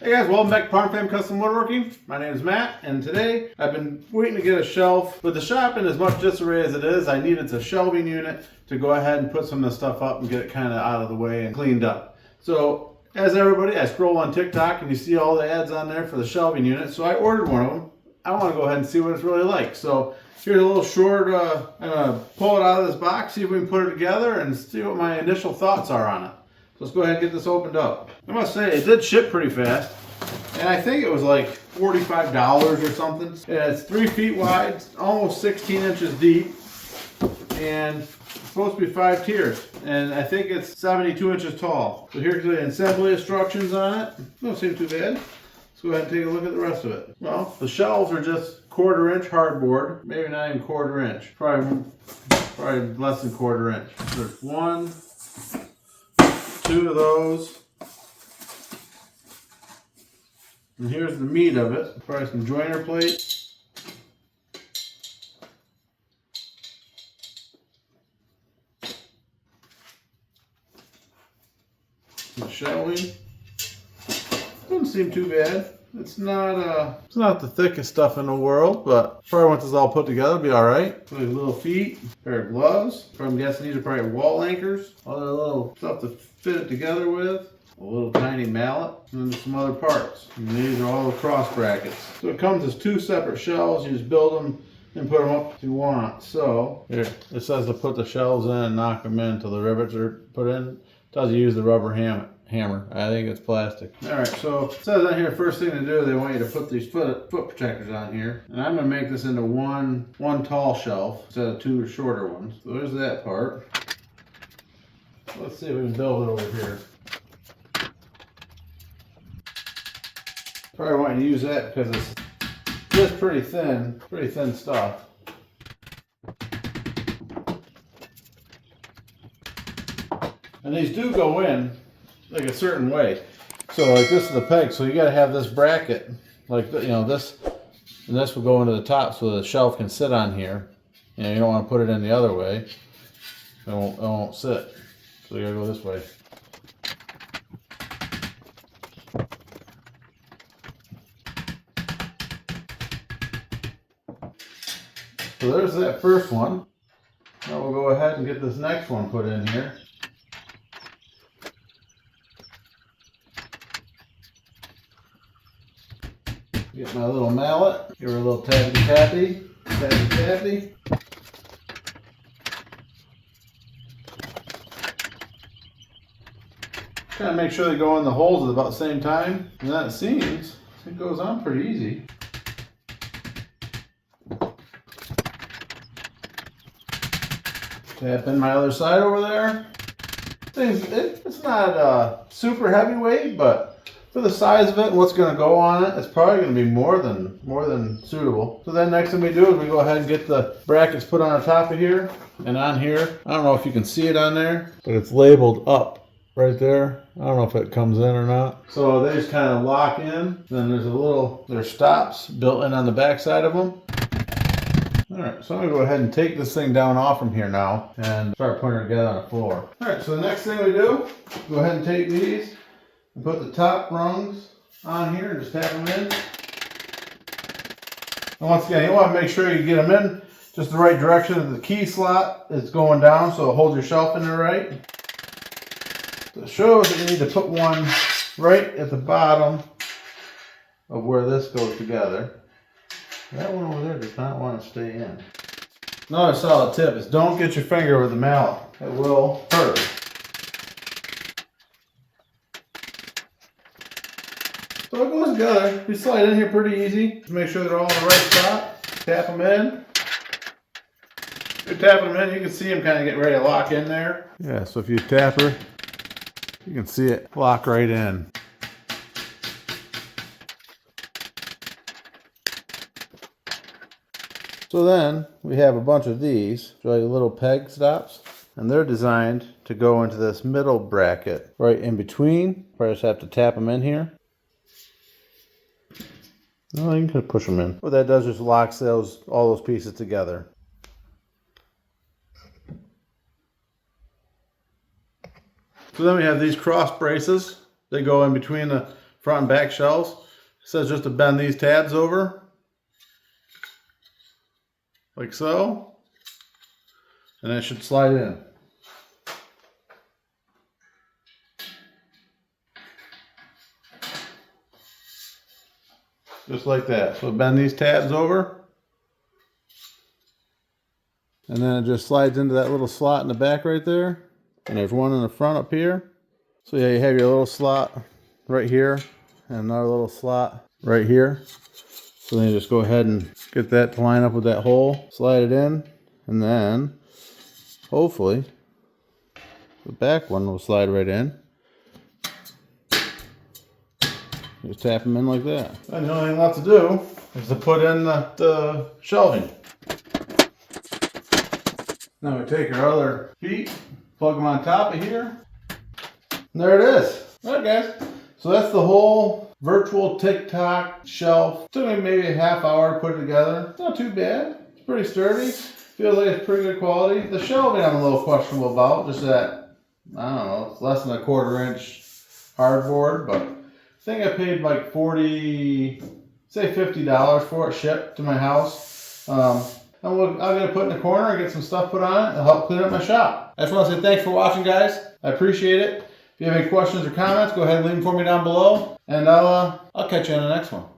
Hey guys, welcome back to Parm Fam Custom Woodworking. My name is Matt, and today I've been waiting to get a shelf. With the shop in as much disarray as it is, I needed a shelving unit to go ahead and put some of the stuff up and get it kind of out of the way and cleaned up. So, as everybody, I scroll on TikTok and you see all the ads on there for the shelving unit, so I ordered one of them. I want to go ahead and see what it's really like. So, here's a little short, I'm going to pull it out of this box, see if we can put it together, and see what my initial thoughts are on it. So let's go ahead and get this opened up. I must say, it did ship pretty fast. And I think it was like $45 or something. And it's 3 feet wide, almost 16 inches deep. And it's supposed to be 5 tiers. And I think it's 72 inches tall. So here's the assembly instructions on it. Don't seem too bad. Let's go ahead and take a look at the rest of it. Well, the shelves are just 1/4 inch hardboard. Maybe not even 1/4 inch. Probably less than 1/4 inch. There's 1, 2 of those. And here's the meat of it. Probably some joiner plate. Some shelving. Doesn't seem too bad. It's not the thickest stuff in the world, but probably once it's all put together, it'll be all right. Probably little feet, pair of gloves. I'm guessing these are probably wall anchors. Other little stuff to fit it together with. A little tiny mallet, and then some other parts. And these are all the cross brackets. So it comes as 2 separate shelves. You just build them and put them up if you want. So here, it says to put the shelves in and knock them in until the rivets are put in. It tells you to use the rubber hammer. I think it's plastic. Alright, so it says on here, first thing to do, they want you to put these foot protectors on here. And I'm going to make this into one tall shelf instead of 2 shorter ones. So there's that part. Let's see if we can build it over here. Probably want to use that because it's just pretty thin stuff. And these do go in like a certain way. So like this is the peg, so you got to have this bracket, like this, and this will go into the top so the shelf can sit on here. You don't want to put it in the other way. It won't sit. So you got to go this way. So there's that first one. Now we'll go ahead and get this next one put in here. Get my little mallet, give her a little tappy. Kind of make sure they go in the holes at about the same time. And that seems, it goes on pretty easy. Tap in my other side over there. It's not super heavyweight, but for the size of it and what's going to go on it, it's probably going to be more than suitable. So then next thing we do is we go ahead and get the brackets put on the top of here. And on here, I don't know if you can see it on there, but it's labeled up right there. I don't know if it comes in or not. So they just kind of lock in. Then there's stops built in on the back side of them. Alright, so I'm going to go ahead and take this thing down off from here now and start putting it together on the floor. Alright, so the next thing we do, go ahead and take these and put the top rungs on here and just tap them in. And once again, you want to make sure you get them in just the right direction that the key slot is going down so it holds your shelf in there right. So it shows that you need to put one right at the bottom of where this goes together. That one over there does not want to stay in. Another solid tip is don't get your finger with the mallet. It will hurt. So it goes together. You slide in here pretty easy. Just make sure they're all in the right spot. Tap them in. If you're tapping them in, you can see them kind of get ready to lock in there. Yeah, so if you tap her, you can see it lock right in. So then we have a bunch of these, like little peg stops, and they're designed to go into this middle bracket right in between. Probably just have to tap them in here. No, you can push them in. What that does is locks all those pieces together. So then we have these cross braces. They go in between the front and back shelves. It says just to bend these tabs over, like so, and it should slide in. Just like that. So bend these tabs over, and then it just slides into that little slot in the back right there. And there's one in the front up here. So yeah, you have your little slot right here and another little slot right here. So then you just go ahead and get that to line up with that hole, slide it in, and then hopefully the back one will slide right in. Just tap them in like that. And the only thing left to do is to put in the shelving. Now we take our other feet, plug them on top of here, and there it is. Alright guys, so that's the whole virtual tictok shelf. Took me maybe a half hour to put it together. It's not too bad. It's pretty sturdy. Feels like it's pretty good quality. The shelving I'm a little questionable about, just that, I don't know, it's less than a 1/4 inch hardboard, but I think I paid like say $50 for it shipped to my house. I'm gonna put it in the corner and get some stuff put on it. It'll help clean up my shop. I just want to say thanks for watching, guys. I appreciate it. If you have any questions or comments, go ahead and leave them for me down below, and I'll catch you on the next one.